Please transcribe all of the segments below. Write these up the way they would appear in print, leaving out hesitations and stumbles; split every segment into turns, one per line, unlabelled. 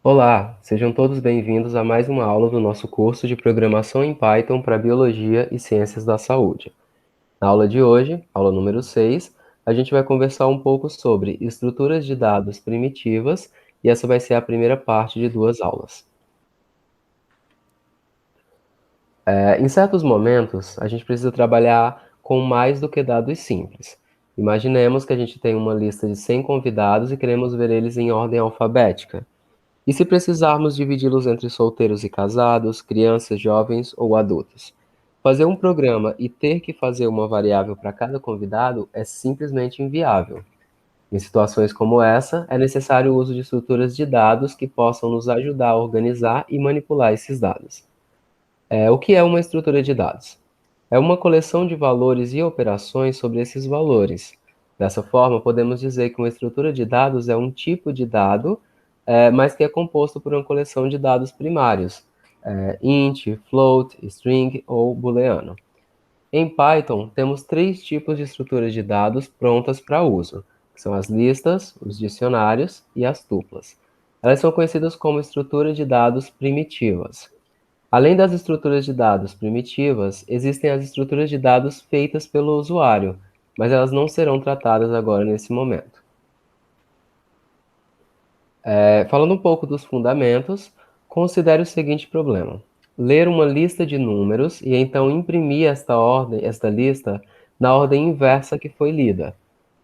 Olá, sejam todos bem-vindos a mais uma aula do nosso curso de Programação em Python para Biologia e Ciências da Saúde. Na aula de hoje, aula número 6, a gente vai conversar um pouco sobre estruturas de dados primitivas e essa vai ser a primeira parte de duas aulas. Em certos momentos, a gente precisa trabalhar com mais do que dados simples. Imaginemos que a gente tem uma lista de 100 convidados e queremos ver eles em ordem alfabética. E se precisarmos dividi-los entre solteiros e casados, crianças, jovens ou adultos? Fazer um programa e ter que fazer uma variável para cada convidado é simplesmente inviável. Em situações como essa, é necessário o uso de estruturas de dados que possam nos ajudar a organizar e manipular esses dados. O que é uma estrutura de dados? É uma coleção de valores e operações sobre esses valores. Dessa forma, podemos dizer que uma estrutura de dados é um tipo de dado, mas que é composto por uma coleção de dados primários, int, float, string ou booleano. Em Python, temos três tipos de estruturas de dados prontas para uso, que são as listas, os dicionários e as tuplas. Elas são conhecidas como estruturas de dados primitivas. Além das estruturas de dados primitivas, existem as estruturas de dados feitas pelo usuário, mas elas não serão tratadas agora nesse momento. Falando um pouco dos fundamentos, considere o seguinte problema: ler uma lista de números e então imprimir esta lista na ordem inversa que foi lida.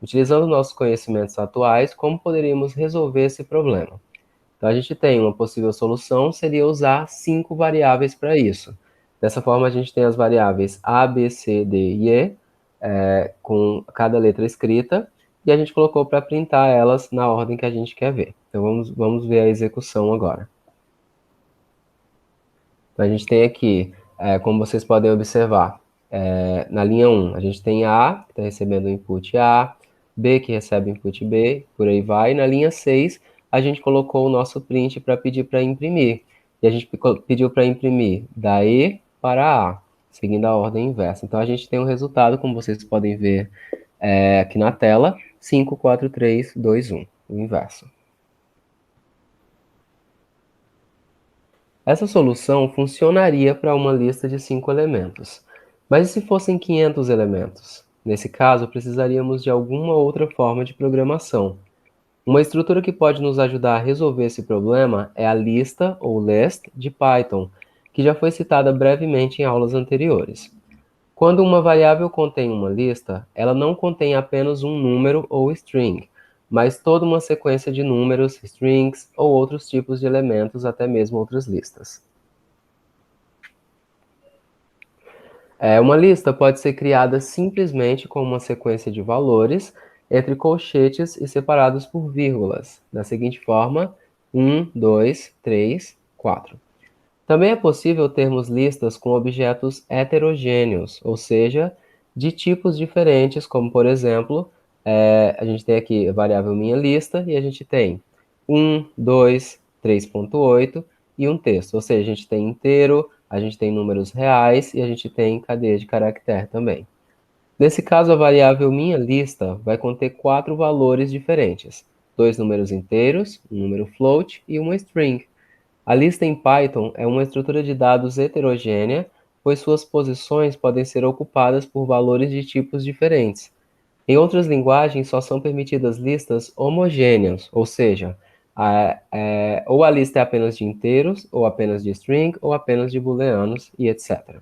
Utilizando nossos conhecimentos atuais, como poderíamos resolver esse problema? Então, a gente tem uma possível solução, seria usar 5 variáveis para isso. Dessa forma, a gente tem as variáveis A, B, C, D e E, com cada letra escrita, e a gente colocou para printar elas na ordem que a gente quer ver. Então, vamos ver a execução agora. Então, a gente tem aqui, como vocês podem observar, na linha 1, a gente tem A, que está recebendo o input A, B, que recebe o input B, por aí vai. E na linha 6, a gente colocou o nosso print para pedir para imprimir. E a gente pediu para imprimir da E para A, seguindo a ordem inversa. Então, a gente tem o resultado, como vocês podem ver aqui na tela, 5, 4, 3, 2, 1, o inverso. Essa solução funcionaria para uma lista de 5 elementos. Mas e se fossem 500 elementos? Nesse caso, precisaríamos de alguma outra forma de programação. Uma estrutura que pode nos ajudar a resolver esse problema é a lista, ou list, de Python, que já foi citada brevemente em aulas anteriores. Quando uma variável contém uma lista, ela não contém apenas um número ou string, mas toda uma sequência de números, strings ou outros tipos de elementos, até mesmo outras listas. Uma lista pode ser criada simplesmente com uma sequência de valores entre colchetes e separados por vírgulas, da seguinte forma: 1, 2, 3, 4. Também é possível termos listas com objetos heterogêneos, ou seja, de tipos diferentes, como por exemplo, a gente tem aqui a variável minha lista e a gente tem 1, 2, 3.8 e um texto, ou seja, a gente tem inteiro, a gente tem números reais e a gente tem cadeia de caractere também. Nesse caso, a variável minha lista vai conter 4 valores diferentes, 2 números inteiros, um número float e uma string. A lista em Python é uma estrutura de dados heterogênea, pois suas posições podem ser ocupadas por valores de tipos diferentes. Em outras linguagens, só são permitidas listas homogêneas, ou seja, ou a lista é apenas de inteiros, ou apenas de string, ou apenas de booleanos, e etc.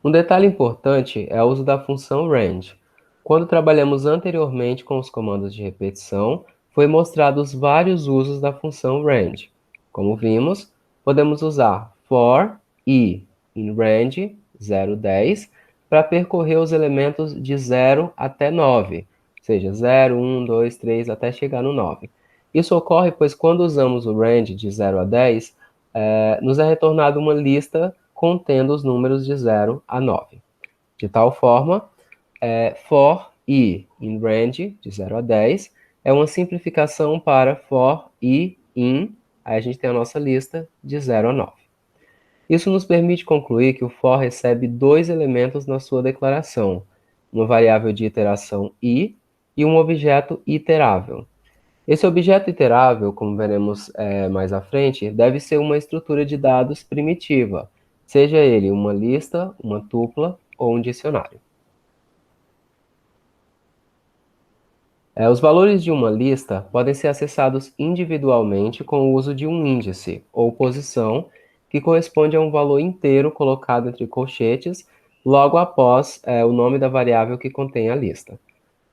Um detalhe importante é o uso da função range. Quando trabalhamos anteriormente com os comandos de repetição, foi mostrados vários usos da função range. Como vimos, podemos usar for e in range 0, 10 para percorrer os elementos de 0 até 9, ou seja, 0, 1, 2, 3 até chegar no 9. Isso ocorre pois quando usamos o range de 0 a 10, nos é retornada uma lista contendo os números de 0 a 9. De tal forma, for e in range, de 0 a 10, é uma simplificação para for e in, aí a gente tem a nossa lista de 0 a 9. Isso nos permite concluir que o for recebe dois elementos na sua declaração, uma variável de iteração i e um objeto iterável. Esse objeto iterável, como veremos mais à frente, deve ser uma estrutura de dados primitiva, seja ele uma lista, uma tupla ou um dicionário. Os valores de uma lista podem ser acessados individualmente com o uso de um índice, ou posição, que corresponde a um valor inteiro colocado entre colchetes, logo após o nome da variável que contém a lista.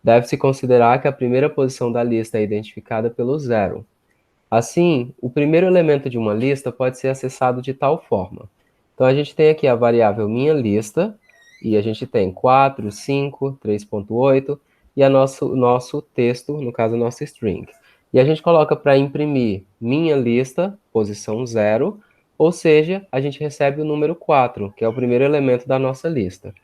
Deve-se considerar que a primeira posição da lista é identificada pelo zero. Assim, o primeiro elemento de uma lista pode ser acessado de tal forma. Então, a gente tem aqui a variável minha lista, e a gente tem 4, 5, 3.8, e a nosso texto, no caso, a nossa string. E a gente coloca para imprimir minha lista, posição 0, ou seja, a gente recebe o número 4, que é o primeiro elemento da nossa lista.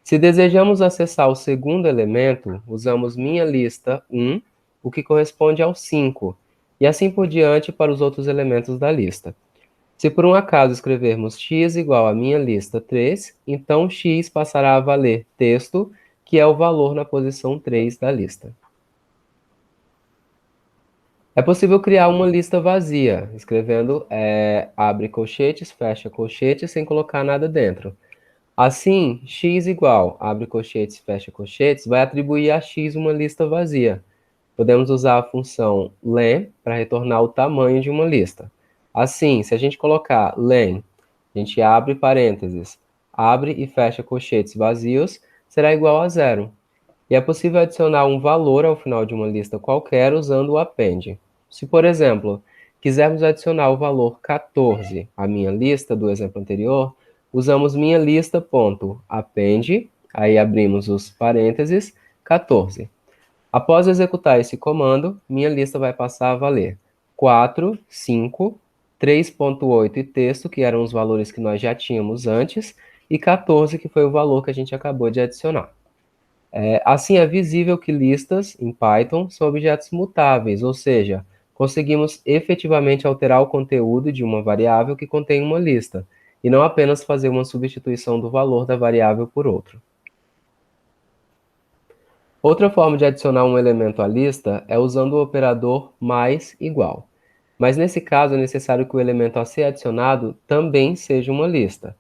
Se desejamos acessar o segundo elemento, usamos minha lista 1, o que corresponde ao 5, e assim por diante para os outros elementos da lista. Se por um acaso escrevermos x igual a minha lista 3, então x passará a valer texto, que é o valor na posição 3 da lista. É possível criar uma lista vazia, escrevendo abre colchetes, fecha colchetes, sem colocar nada dentro. Assim, x igual, abre colchetes, fecha colchetes, vai atribuir a x uma lista vazia. Podemos usar a função len para retornar o tamanho de uma lista. Assim, se a gente colocar len, a gente abre parênteses, abre e fecha colchetes vazios, será igual a zero. E é possível adicionar um valor ao final de uma lista qualquer usando o append. Se, por exemplo, quisermos adicionar o valor 14 à minha lista do exemplo anterior, usamos minha lista.append, aí abrimos os parênteses, 14. Após executar esse comando, minha lista vai passar a valer 4, 5, 3.8 e texto, que eram os valores que nós já tínhamos antes, e 14, que foi o valor que a gente acabou de adicionar. Assim, é visível que listas, em Python, são objetos mutáveis, ou seja, conseguimos efetivamente alterar o conteúdo de uma variável que contém uma lista, e não apenas fazer uma substituição do valor da variável por outro. Outra forma de adicionar um elemento à lista é usando o operador mais igual. Mas nesse caso é necessário que o elemento a ser adicionado também seja uma lista.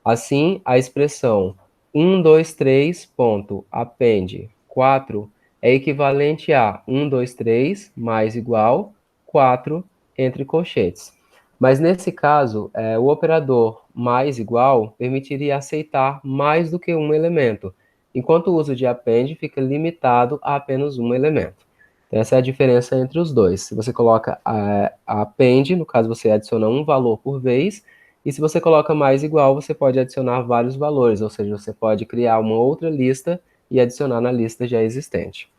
Assim, a expressão 123.append 4 é equivalente a 123 mais igual 4 entre colchetes. Mas nesse caso, o operador mais igual permitiria aceitar mais do que um elemento, enquanto o uso de append fica limitado a apenas um elemento. Então, essa é a diferença entre os dois. Se você coloca a append, no caso você adiciona um valor por vez, e se você coloca mais igual, você pode adicionar vários valores, ou seja, você pode criar uma outra lista e adicionar na lista já existente.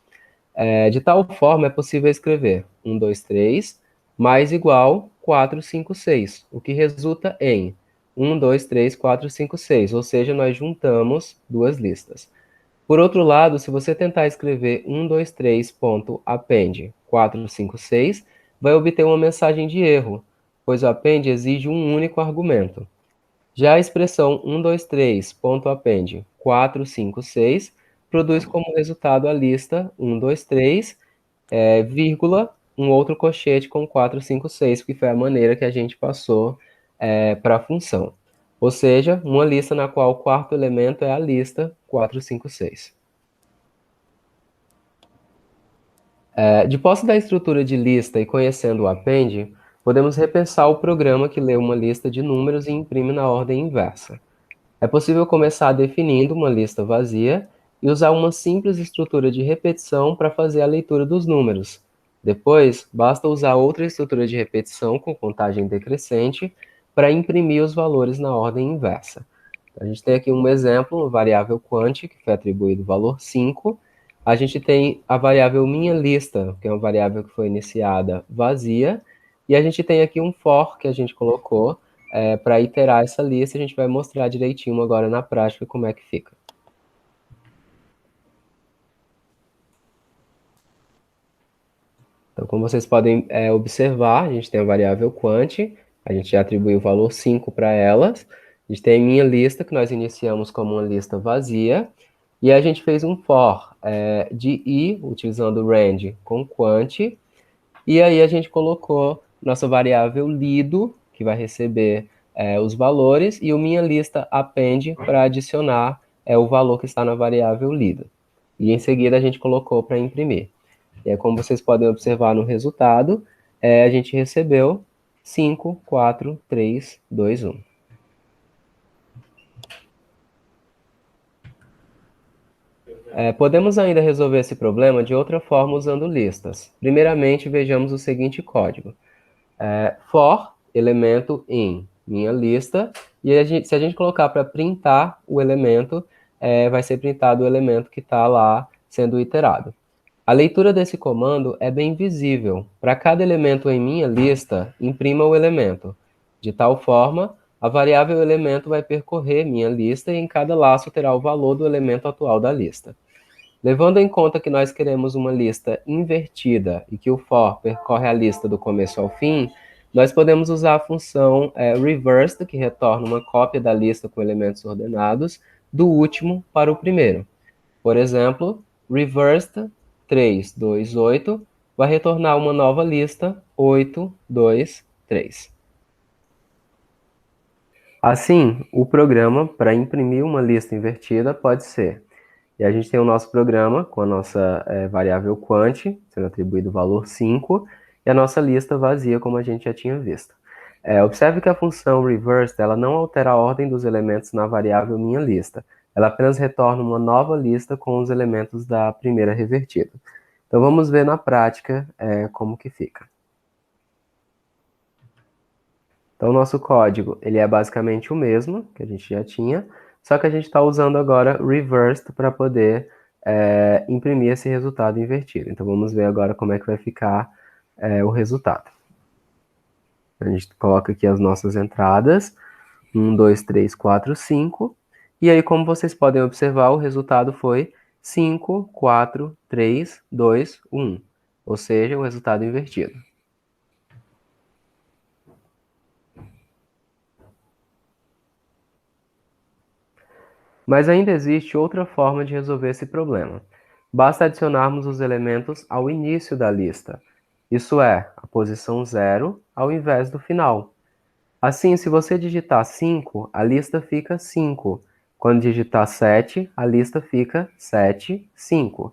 De tal forma, é possível escrever 1, 2, 3, mais igual 4, 5, 6, o que resulta em 1, 2, 3, 4, 5, 6, ou seja, nós juntamos duas listas. Por outro lado, se você tentar escrever 123.append 456, vai obter uma mensagem de erro, pois o append exige um único argumento. Já a expressão 123.append 456 produz como resultado a lista 123, vírgula, um outro colchete com 456, que foi a maneira que a gente passou para a função. Ou seja, uma lista na qual o quarto elemento é a lista 456. De posse da estrutura de lista e conhecendo o append, podemos repensar o programa que lê uma lista de números e imprime na ordem inversa. É possível começar definindo uma lista vazia e usar uma simples estrutura de repetição para fazer a leitura dos números. Depois, basta usar outra estrutura de repetição com contagem decrescente para imprimir os valores na ordem inversa. A gente tem aqui um exemplo, variável quant, que foi atribuído o valor 5. A gente tem a variável minha lista, que é uma variável que foi iniciada vazia. E a gente tem aqui um for que a gente colocou para iterar essa lista. A gente vai mostrar direitinho agora na prática como é que fica. Então, como vocês podem observar, a gente tem a variável quant, a gente já atribuiu o valor 5 para elas. A gente tem a minha lista, que nós iniciamos como uma lista vazia. E a gente fez um for de i, utilizando range com quant, E aí a gente colocou nossa variável lido, que vai receber os valores, e o minha lista append para adicionar o valor que está na variável lido. E em seguida a gente colocou para imprimir. E aí, como vocês podem observar no resultado, a gente recebeu 5, 4, 3, 2, 1. Podemos ainda resolver esse problema de outra forma usando listas. Primeiramente, vejamos o seguinte código. For elemento in minha lista, e se a gente colocar para printar o elemento, vai ser printado o elemento que está lá sendo iterado. A leitura desse comando é bem visível. Para cada elemento em minha lista, imprima o elemento. De tal forma, a variável elemento vai percorrer minha lista e em cada laço terá o valor do elemento atual da lista. Levando em conta que nós queremos uma lista invertida e que o for percorre a lista do começo ao fim, nós podemos usar a função reversed, que retorna uma cópia da lista com elementos ordenados, do último para o primeiro. Por exemplo, reversed 3, 2, 8 vai retornar uma nova lista 8, 2, 3. Assim, o programa para imprimir uma lista invertida pode ser. E a gente tem o nosso programa com a nossa variável quant, sendo atribuído o valor 5, e a nossa lista vazia, como a gente já tinha visto. Observe que a função reversed ela não altera a ordem dos elementos na variável minha lista. Ela apenas retorna uma nova lista com os elementos da primeira revertida. Então vamos ver na prática como que fica. Então o nosso código ele é basicamente o mesmo que a gente já tinha, só que a gente está usando agora reversed para poder imprimir esse resultado invertido. Então vamos ver agora como é que vai ficar o resultado. A gente coloca aqui as nossas entradas, 1, 2, 3, 4, 5, e aí como vocês podem observar, o resultado foi 5, 4, 3, 2, 1, ou seja, o resultado invertido. Mas ainda existe outra forma de resolver esse problema. Basta adicionarmos os elementos ao início da lista, isso é, a posição 0 ao invés do final. Assim, se você digitar 5, a lista fica 5. Quando digitar 7, a lista fica 7, 5.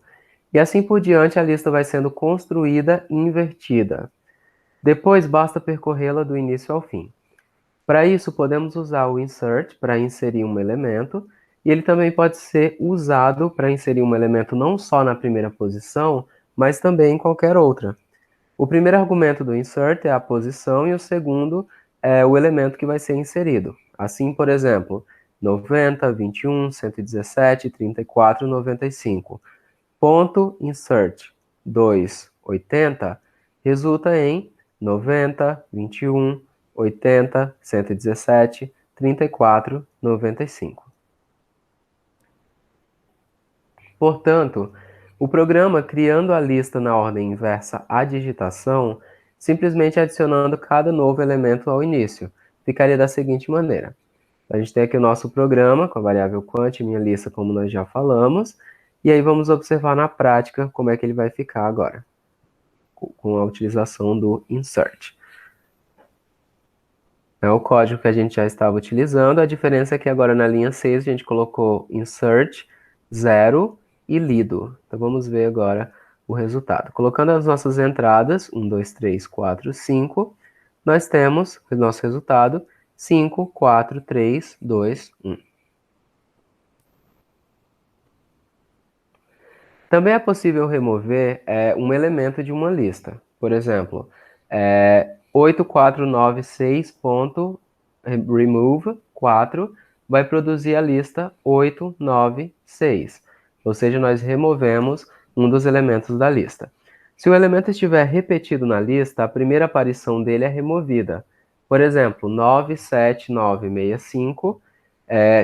E assim por diante, a lista vai sendo construída e invertida. Depois, basta percorrê-la do início ao fim. Para isso, podemos usar o insert para inserir um elemento, e ele também pode ser usado para inserir um elemento não só na primeira posição, mas também em qualquer outra. O primeiro argumento do insert é a posição e o segundo é o elemento que vai ser inserido. Assim, por exemplo, 90, 21, 117, 34, 95. Ponto insert 2, 80 resulta em 90, 21, 80, 117, 34, 95. Portanto, o programa, criando a lista na ordem inversa à digitação, simplesmente adicionando cada novo elemento ao início, ficaria da seguinte maneira. A gente tem aqui o nosso programa com a variável quant, minha lista, como nós já falamos, e aí vamos observar na prática como é que ele vai ficar agora, com a utilização do insert. É o código que a gente já estava utilizando, a diferença é que agora na linha 6 a gente colocou insert 0 e lido. Então vamos ver agora o resultado. Colocando as nossas entradas, 1, 2, 3, 4, 5, nós temos o nosso resultado 5, 4, 3, 2, 1. Também é possível remover um elemento de uma lista. Por exemplo, 8496.remove 4 vai produzir a lista 896. Ou seja, nós removemos um dos elementos da lista. Se o elemento estiver repetido na lista, a primeira aparição dele é removida. Por exemplo, 97965.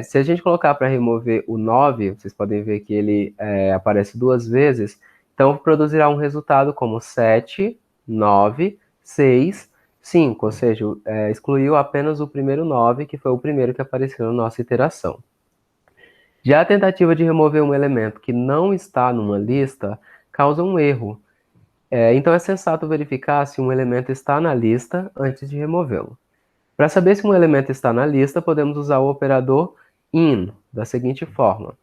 Se a gente colocar para remover o 9, vocês podem ver que ele aparece duas vezes, então produzirá um resultado como 7, 9, 6, 5, ou seja, excluiu apenas o primeiro 9, que foi o primeiro que apareceu na nossa iteração. Já a tentativa de remover um elemento que não está numa lista causa um erro. Então é sensato verificar se um elemento está na lista antes de removê-lo. Para saber se um elemento está na lista, podemos usar o operador in, da seguinte forma.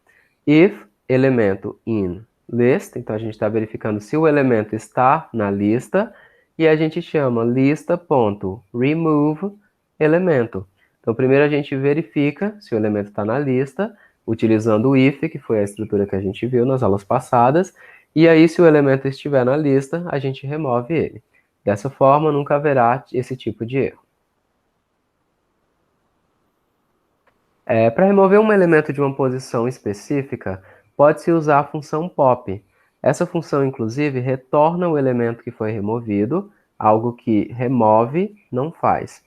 If elemento in list, então a gente está verificando se o elemento está na lista, e a gente chama lista.remove elemento. Então primeiro a gente verifica se o elemento está na lista, utilizando o if, que foi a estrutura que a gente viu nas aulas passadas, e aí se o elemento estiver na lista, a gente remove ele. Dessa forma, nunca haverá esse tipo de erro. Para remover um elemento de uma posição específica, pode-se usar a função pop. Essa função, inclusive, retorna o elemento que foi removido, algo que remove não faz.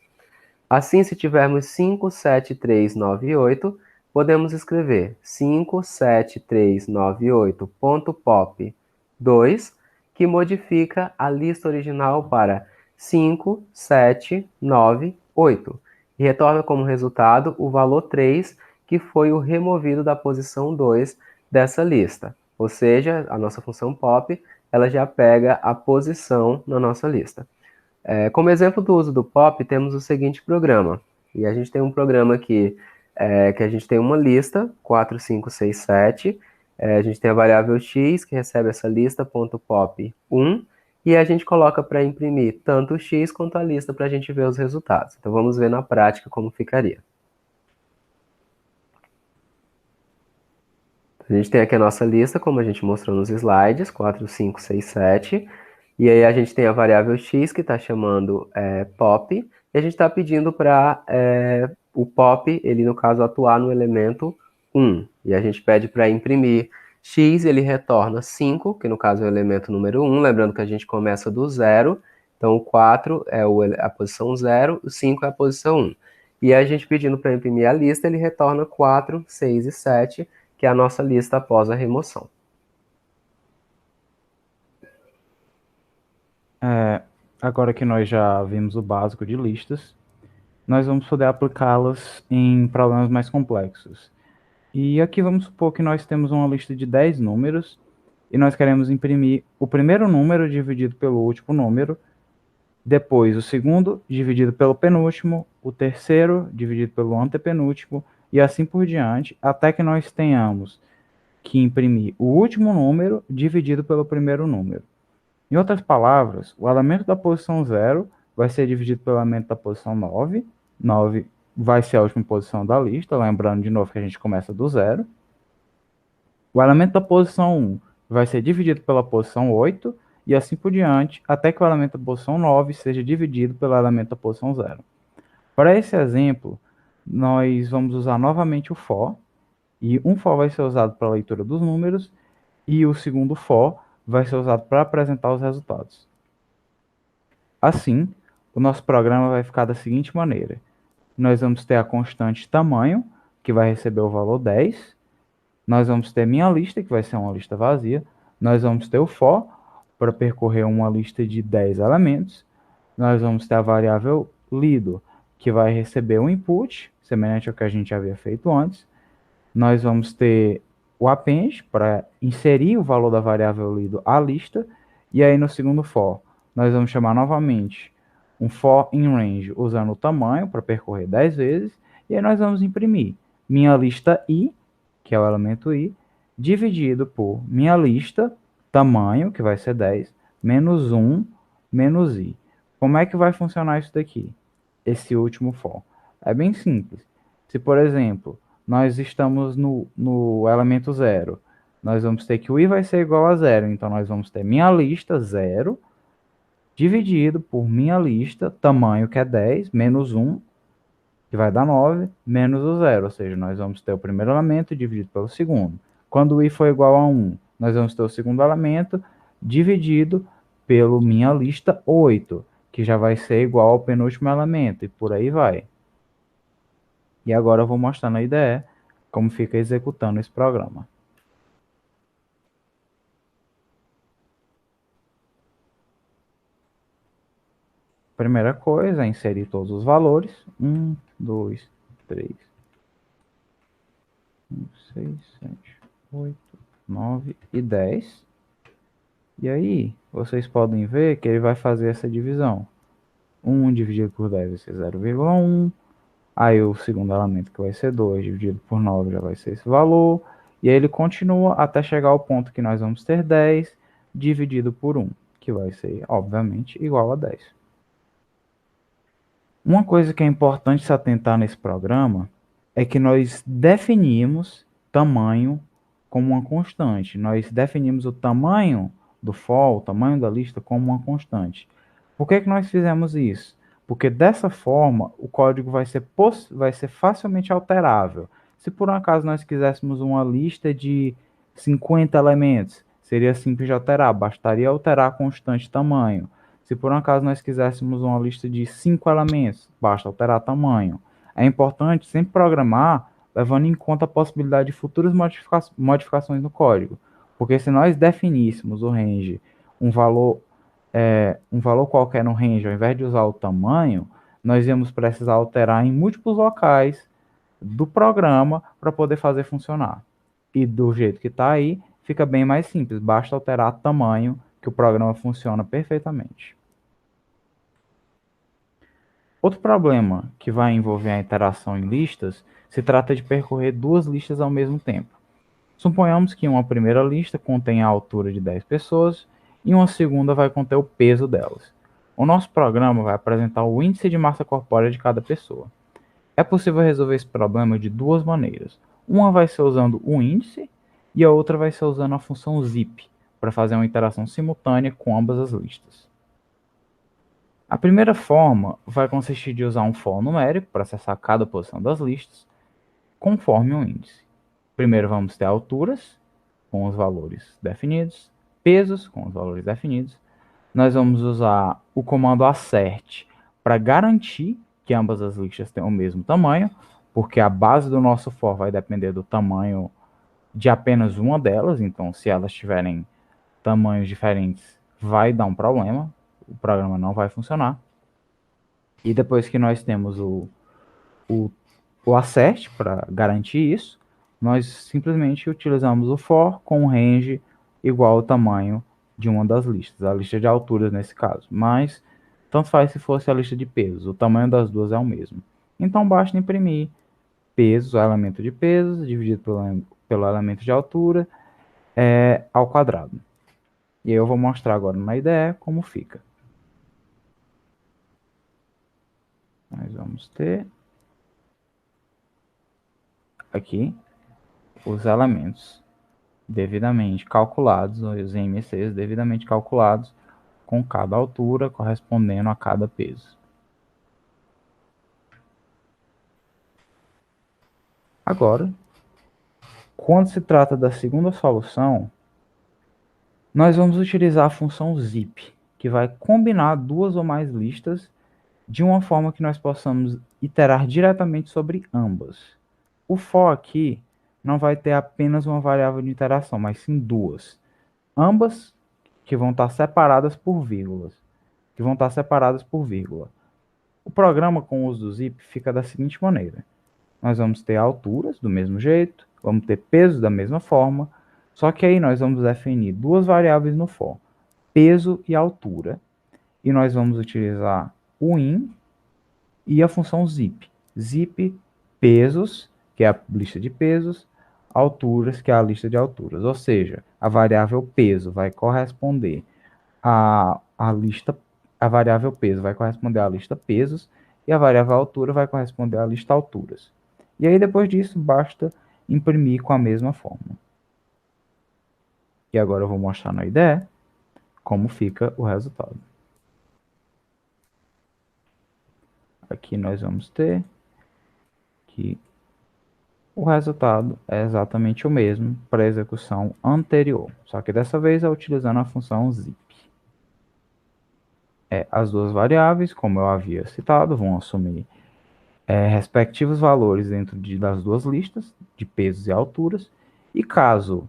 Assim, se tivermos 57398, podemos escrever 57398.pop2, que modifica a lista original para 5798 e retorna como resultado o valor 3, que foi o removido da posição 2 dessa lista. Ou seja, a nossa função pop, ela já pega a posição na nossa lista. Como exemplo do uso do pop, temos o seguinte programa. E a gente tem um programa aqui que a gente tem uma lista, 4, 5, 6, 7. A gente tem a variável x, que recebe essa lista, .pop 1. E a gente coloca para imprimir tanto o x quanto a lista para a gente ver os resultados. Então vamos ver na prática como ficaria. A gente tem aqui a nossa lista, como a gente mostrou nos slides, 4, 5, 6, 7. E aí a gente tem a variável x, que está chamando pop, e a gente está pedindo para o pop, ele no caso, atuar no elemento 1. E a gente pede para imprimir x, ele retorna 5, que no caso é o elemento número 1, lembrando que a gente começa do 0, então o 4 é a posição 0, o 5 é a posição 1. E a gente pedindo para imprimir a lista, ele retorna 4, 6 e 7, que é a nossa lista após a remoção.
Agora que nós já vimos o básico de listas, nós vamos poder aplicá-las em problemas mais complexos. E aqui vamos supor que nós temos uma lista de 10 números e nós queremos imprimir o primeiro número dividido pelo último número, depois o segundo dividido pelo penúltimo, o terceiro dividido pelo antepenúltimo e assim por diante, até que nós tenhamos que imprimir o último número dividido pelo primeiro número. Em outras palavras, o elemento da posição 0 vai ser dividido pelo elemento da posição 9. 9 vai ser a última posição da lista, lembrando de novo que a gente começa do 0. O elemento da posição 1 vai ser dividido pela posição 8 e assim por diante, até que o elemento da posição 9 seja dividido pelo elemento da posição 0. Para esse exemplo, nós vamos usar novamente o for, e um for vai ser usado para a leitura dos números e o segundo for vai ser usado para apresentar os resultados. Assim, o nosso programa vai ficar da seguinte maneira. Nós vamos ter a constante tamanho, que vai receber o valor 10. Nós vamos ter minha lista, que vai ser uma lista vazia. Nós vamos ter o for, para percorrer uma lista de 10 elementos. Nós vamos ter a variável lido, que vai receber um input, semelhante ao que a gente havia feito antes. Nós vamos ter o append, para inserir o valor da variável lido à lista. E aí no segundo for, nós vamos chamar novamente um for in range, usando o tamanho para percorrer 10 vezes. E aí nós vamos imprimir minha lista i, que é o elemento i, dividido por minha lista, tamanho, que vai ser 10, menos 1, menos i. Como é que vai funcionar isso daqui? Esse último for. É bem simples. Se, por exemplo, nós estamos no elemento 0, nós vamos ter que o i vai ser igual a 0. Então, nós vamos ter minha lista 0, dividido por minha lista, tamanho que é 10, menos 1, que vai dar 9, menos o 0. Ou seja, nós vamos ter o primeiro elemento dividido pelo segundo. Quando o i for igual a 1, nós vamos ter o segundo elemento dividido pelo minha lista 8, que já vai ser igual ao penúltimo elemento, e por aí vai. E agora eu vou mostrar na IDE como fica executando esse programa. Primeira coisa é inserir todos os valores. 1, 2, 3, 6, 7, 8, 9 e 10. E aí, vocês podem ver que ele vai fazer essa divisão. 1 dividido por 10 vai ser 0,1. Aí o segundo elemento, que vai ser 2 dividido por 9, já vai ser esse valor. E aí ele continua até chegar ao ponto que nós vamos ter 10 dividido por 1, que vai ser, obviamente, igual a 10. Uma coisa que é importante se atentar nesse programa é que nós definimos tamanho como uma constante. Nós definimos o tamanho do for, o tamanho da lista, como uma constante. Por que que nós fizemos isso? Porque dessa forma o código vai ser facilmente alterável. Se por um acaso nós quiséssemos uma lista de 50 elementos, seria simples de alterar, bastaria alterar a constante tamanho. Se por um acaso nós quiséssemos uma lista de 5 elementos, basta alterar tamanho. É importante sempre programar levando em conta a possibilidade de futuras modificações no código. Porque se nós definíssemos o range, um valor qualquer no range, ao invés de usar o tamanho, nós íamos precisar alterar em múltiplos locais do programa para poder fazer funcionar. E do jeito que está aí, fica bem mais simples, basta alterar tamanho que o programa funciona perfeitamente. Outro problema que vai envolver a interação em listas se trata de percorrer duas listas ao mesmo tempo. Suponhamos que uma primeira lista contém a altura de 10 pessoas e uma segunda vai conter o peso delas. O nosso programa vai apresentar o índice de massa corpórea de cada pessoa. É possível resolver esse problema de duas maneiras. Uma vai ser usando o índice e a outra vai ser usando a função zip para fazer uma interação simultânea com ambas as listas. A primeira forma vai consistir de usar um for numérico para acessar cada posição das listas, conforme um índice. Primeiro vamos ter alturas, com os valores definidos, pesos, com os valores definidos. Nós vamos usar o comando assert para garantir que ambas as listas tenham o mesmo tamanho, porque a base do nosso for vai depender do tamanho de apenas uma delas, então se elas tiverem tamanhos diferentes, vai dar um problema, o programa não vai funcionar. E depois que nós temos o assert para garantir isso, nós simplesmente utilizamos o for com um range igual ao tamanho de uma das listas, a lista de alturas nesse caso. Mas tanto faz se fosse a lista de pesos, o tamanho das duas é o mesmo. Então basta imprimir pesos, o elemento de pesos, dividido pelo elemento de altura, ao quadrado. E eu vou mostrar agora na IDE como fica. Nós vamos ter aqui os elementos devidamente calculados, os MCs devidamente calculados, com cada altura correspondendo a cada peso. Agora, quando se trata da segunda solução, nós vamos utilizar a função zip, que vai combinar duas ou mais listas de uma forma que nós possamos iterar diretamente sobre ambas. O for aqui não vai ter apenas uma variável de interação, mas sim duas. Ambas que vão estar separadas por vírgulas. O programa com o uso do zip fica da seguinte maneira. Nós vamos ter alturas do mesmo jeito, vamos ter pesos da mesma forma, só que aí nós vamos definir duas variáveis no for, peso e altura, e nós vamos utilizar o in e a função zip. Zip pesos, que é a lista de pesos, alturas, que é a lista de alturas. Ou seja, a variável peso vai corresponder à lista, a variável peso vai corresponder à lista pesos e a variável altura vai corresponder à lista alturas. E aí depois disso basta imprimir com a mesma forma. E agora eu vou mostrar na IDE como fica o resultado. Aqui nós vamos ter que o resultado é exatamente o mesmo para a execução anterior, só que dessa vez é utilizando a função zip. As duas variáveis, como eu havia citado, vão assumir respectivos valores dentro das duas listas, de pesos e alturas, e caso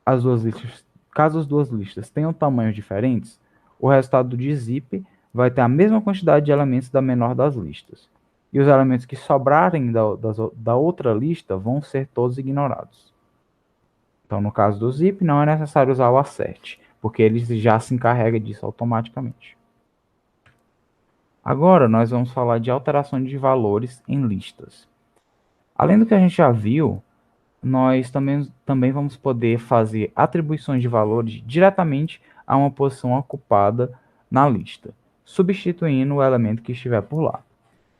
as duas listas tenham tamanhos diferentes, o resultado de zip vai ter a mesma quantidade de elementos da menor das listas. E os elementos que sobrarem da outra lista vão ser todos ignorados. Então, no caso do zip, não é necessário usar o assert, porque ele já se encarrega disso automaticamente. Agora nós vamos falar de alterações de valores em listas. Além do que a gente já viu, nós também vamos poder fazer atribuições de valores diretamente a uma posição ocupada na lista, substituindo o elemento que estiver por lá.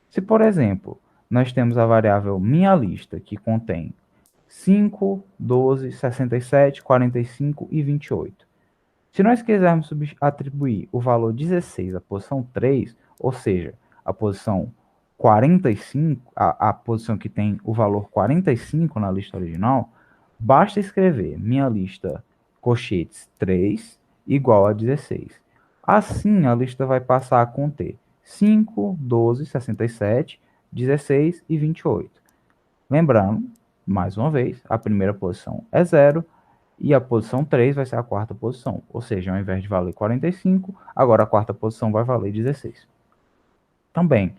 Se, por exemplo, nós temos a variável minha lista, que contém 5, 12, 67, 45 e 28. Se nós quisermos atribuir o valor 16 à posição 3, ou seja, a posição 45, a posição que tem o valor 45 na lista original, basta escrever minha lista colchetes 3 igual a 16. Assim, a lista vai passar a conter 5, 12, 67, 16 e 28. Lembrando, mais uma vez, a primeira posição é 0 e a posição 3 vai ser a quarta posição. Ou seja, ao invés de valer 45, agora a quarta posição vai valer 16. Também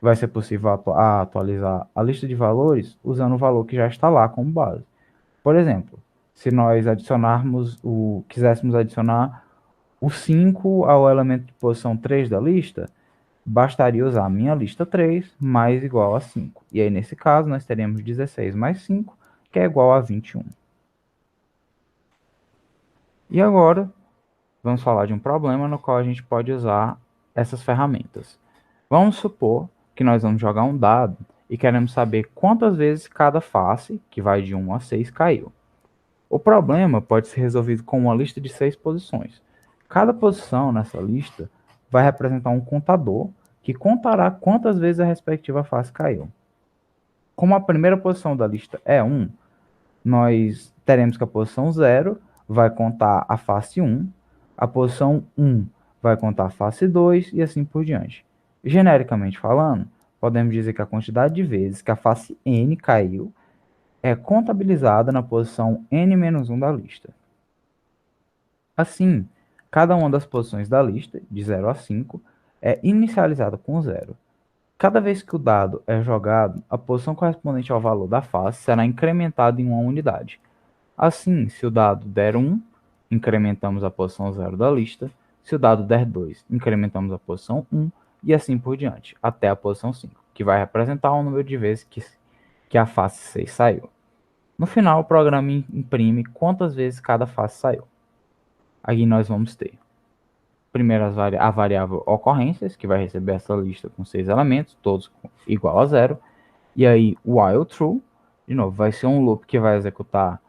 vai ser possível atualizar a lista de valores usando o valor que já está lá como base. Por exemplo, se nós quiséssemos adicionar o 5 ao elemento de posição 3 da lista, bastaria usar a minha lista 3 mais igual a 5. E aí, nesse caso, nós teremos 16 mais 5, que é igual a 21. E agora, vamos falar de um problema no qual a gente pode usar essas ferramentas. Vamos supor que nós vamos jogar um dado e queremos saber quantas vezes cada face, que vai de 1 a 6, caiu. O problema pode ser resolvido com uma lista de 6 posições. Cada posição nessa lista vai representar um contador que contará quantas vezes a respectiva face caiu. Como a primeira posição da lista é 1, nós teremos que a posição 0 vai contar a face 1, a posição 1 vai contar a face 2 e assim por diante. Genericamente falando, podemos dizer que a quantidade de vezes que a face n caiu é contabilizada na posição n-1 da lista. Assim, cada uma das posições da lista, de 0 a 5, é inicializada com 0. Cada vez que o dado é jogado, a posição correspondente ao valor da face será incrementada em uma unidade. Assim, se o dado der 1, incrementamos a posição 0 da lista. Se o dado der 2, incrementamos a posição 1 e assim por diante, até a posição 5, que vai representar o número de vezes que a face 6 saiu. No final, o programa imprime quantas vezes cada face saiu. Aqui nós vamos ter, primeiro, a variável ocorrências, que vai receber essa lista com 6 elementos, todos igual a 0. E aí, while true, de novo, vai ser um loop que vai executar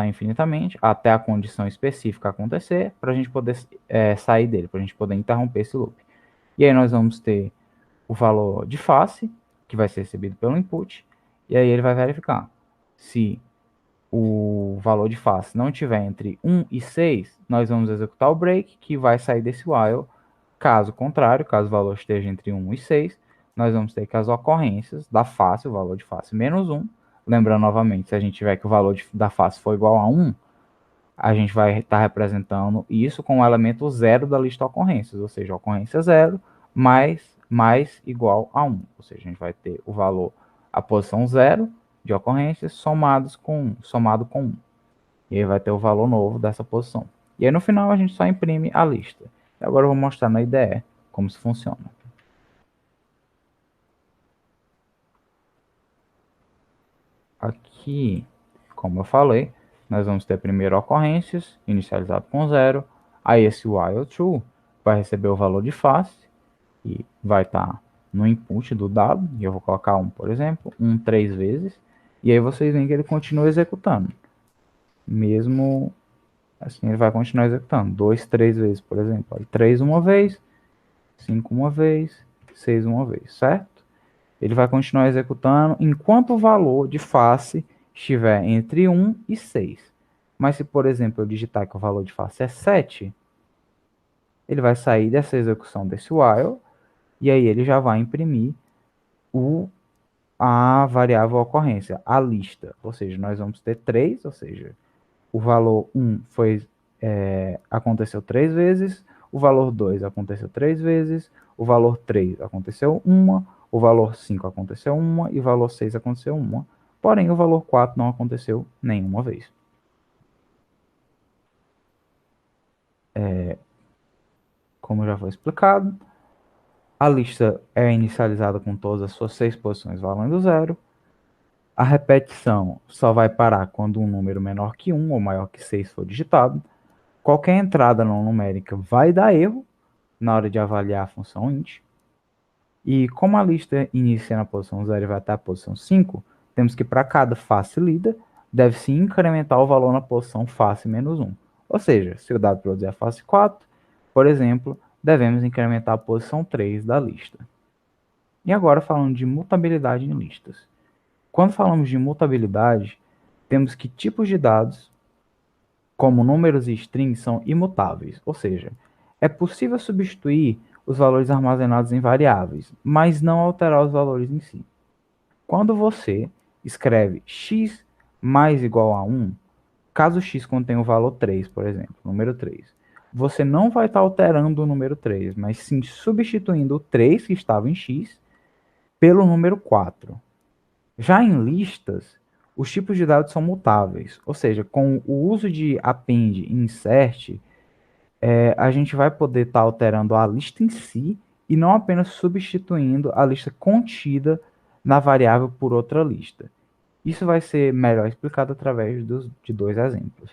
infinitamente, até a condição específica acontecer, para a gente poder sair dele, para a gente poder interromper esse loop. E aí nós vamos ter o valor de face, que vai ser recebido pelo input, e aí ele vai verificar se o valor de face não estiver entre 1 e 6, nós vamos executar o break, que vai sair desse while. Caso contrário, caso o valor esteja entre 1 e 6, nós vamos ter que as ocorrências da face, o valor de face menos 1, lembrando novamente, se a gente tiver que o valor da face for igual a 1, a gente vai estar representando isso com o elemento 0 da lista de ocorrências, ou seja, ocorrência 0 mais igual a 1. Ou seja, a gente vai ter o valor, a posição 0 de ocorrências somado com 1. E aí vai ter o valor novo dessa posição. E aí no final a gente só imprime a lista. E agora eu vou mostrar na IDE como isso funciona. Aqui, como eu falei, nós vamos ter primeiro ocorrências, inicializado com 0. Aí esse while true vai receber o valor de face, e vai estar no input do dado, e eu vou colocar 1, por exemplo, 1 3 vezes, e aí vocês veem que ele continua executando. Mesmo assim, ele vai continuar executando. 2 3 vezes, por exemplo. 3 uma vez, 5 uma vez, 6 uma vez, certo? Ele vai continuar executando enquanto o valor de face estiver entre 1 e 6. Mas se, por exemplo, eu digitar que o valor de face é 7, ele vai sair dessa execução desse while, e aí ele já vai imprimir a variável ocorrência, a lista. Ou seja, nós vamos ter 3, ou seja, o valor 1 aconteceu 3 vezes, o valor 2 aconteceu 3 vezes, o valor 3 aconteceu 1, o valor 5 aconteceu 1 e o valor 6 aconteceu 1. Porém, o valor 4 não aconteceu nenhuma vez. como já foi explicado. A lista é inicializada com todas as suas 6 posições valendo zero. A repetição só vai parar quando um número menor que 1 ou maior que 6 for digitado. Qualquer entrada não numérica vai dar erro na hora de avaliar a função int. E como a lista inicia na posição 0 e vai até a posição 5, temos que para cada face lida, deve-se incrementar o valor na posição face menos 1. Ou seja, se o dado produzir a face 4, por exemplo, devemos incrementar a posição 3 da lista. E agora falando de mutabilidade em listas. Quando falamos de mutabilidade, temos que tipos de dados, como números e strings, são imutáveis, ou seja, é possível substituir os valores armazenados em variáveis, mas não alterar os valores em si. Quando você escreve x mais igual a 1, caso x contenha o valor 3, por exemplo, número 3, você não vai estar alterando o número 3, mas sim substituindo o 3 que estava em x pelo número 4. Já em listas, os tipos de dados são mutáveis, ou seja, com o uso de append e insert, a gente vai poder estar alterando a lista em si e não apenas substituindo a lista contida na variável por outra lista. Isso vai ser melhor explicado através de 2 exemplos.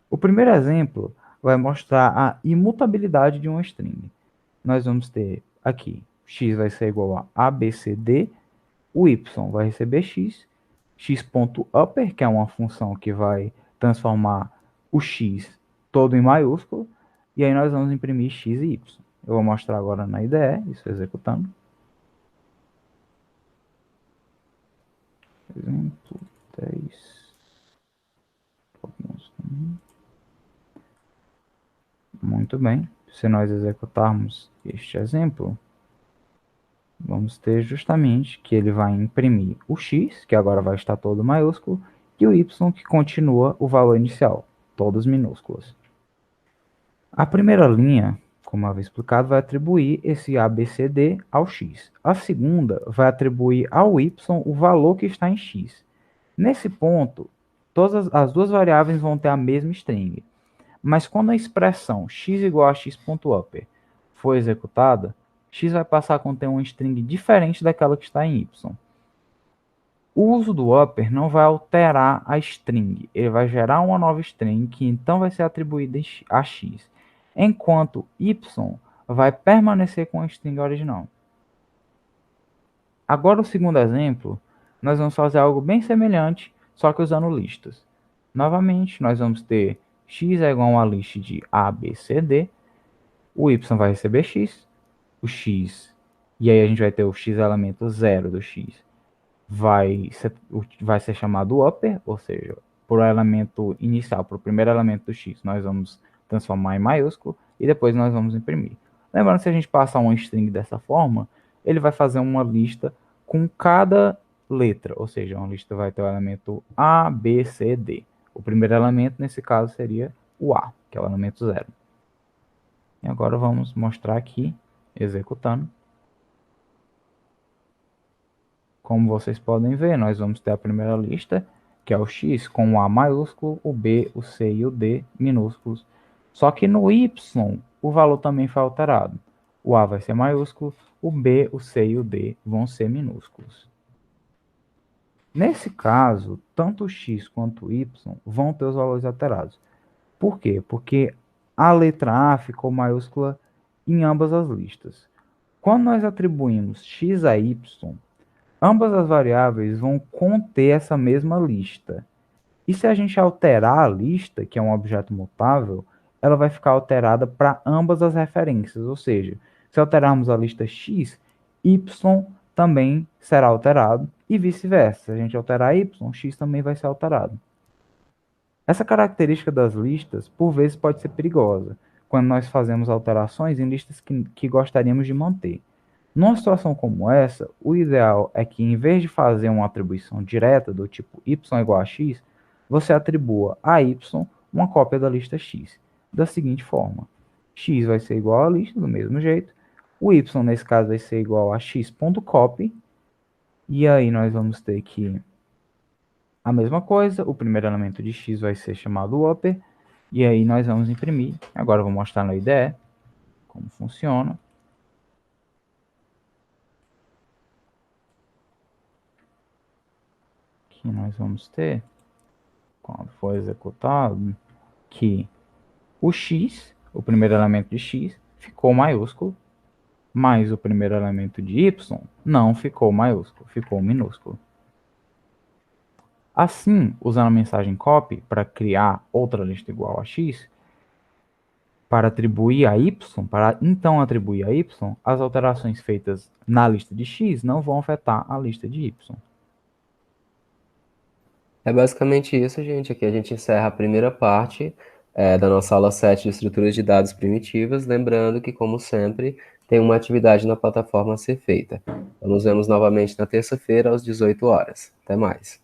O primeiro exemplo vai mostrar a imutabilidade de uma string. Nós vamos ter aqui, x vai ser igual a abcd, o y vai receber x, x.upper, que é uma função que vai transformar o x todo em maiúsculo, e aí nós vamos imprimir x e y. Eu vou mostrar agora na IDE, isso executando. Exemplo 10. Muito bem. Se nós executarmos este exemplo, vamos ter justamente que ele vai imprimir o x, que agora vai estar todo maiúsculo, e o y, que continua o valor inicial, todos minúsculos. A primeira linha, como eu havia explicado, vai atribuir esse ABCD ao x. A segunda vai atribuir ao y o valor que está em x. Nesse ponto, todas as duas variáveis vão ter a mesma string. Mas quando a expressão x igual a x.upper for executada, x vai passar a conter uma string diferente daquela que está em y. O uso do upper não vai alterar a string, ele vai gerar uma nova string que então vai ser atribuída a x, enquanto y vai permanecer com a string original. Agora o segundo exemplo, nós vamos fazer algo bem semelhante, só que usando listas. Novamente, nós vamos ter x é igual a uma lista de A, B, C, D, o y vai receber x, o x, e aí a gente vai ter o x elemento 0 do x, vai ser chamado upper, ou seja, por elemento inicial, para o primeiro elemento do x, nós vamos transformar em maiúsculo e depois nós vamos imprimir. Lembrando, se a gente passar uma string dessa forma, ele vai fazer uma lista com cada letra, ou seja, uma lista vai ter o elemento A, B, C, D. O primeiro elemento, nesse caso, seria o A, que é o elemento 0. E agora vamos mostrar aqui, executando. Como vocês podem ver, nós vamos ter a primeira lista, que é o x, com o A maiúsculo, o B, o C e o D minúsculos. Só que no y, o valor também foi alterado. O A vai ser maiúsculo, o B, o C e o D vão ser minúsculos. Nesse caso, tanto o x quanto o y vão ter os valores alterados. Por quê? Porque a letra A ficou maiúscula em ambas as listas. Quando nós atribuímos x a y, ambas as variáveis vão conter essa mesma lista. E se a gente alterar a lista, que é um objeto mutável, ela vai ficar alterada para ambas as referências. Ou seja, se alterarmos a lista x, y também será alterado e vice-versa. Se a gente alterar y, x também vai ser alterado. Essa característica das listas, por vezes, pode ser perigosa, quando nós fazemos alterações em listas que gostaríamos de manter. Numa situação como essa, o ideal é que, em vez de fazer uma atribuição direta do tipo y igual a x, você atribua a y uma cópia da lista x, da seguinte forma. X vai ser igual à lista, do mesmo jeito. O y, nesse caso, vai ser igual a x.copy. E aí nós vamos ter que a mesma coisa, o primeiro elemento de x vai ser chamado upper. E aí nós vamos imprimir. Agora eu vou mostrar na IDE. como funciona. Aqui nós vamos ter, quando for executado, que o x, o primeiro elemento de x, ficou maiúsculo, mas o primeiro elemento de y não ficou maiúsculo, ficou minúsculo. Assim, usando a mensagem copy para criar outra lista igual a x, para atribuir a y, para então atribuir a y, as alterações feitas na lista de x não vão afetar a lista de y.
É basicamente isso, gente. Aqui a gente encerra a primeira parte da nossa aula 7 de estruturas de dados primitivas. Lembrando que, como sempre, tem uma atividade na plataforma a ser feita. Então, nos vemos novamente na terça-feira, às 18 horas. Até mais.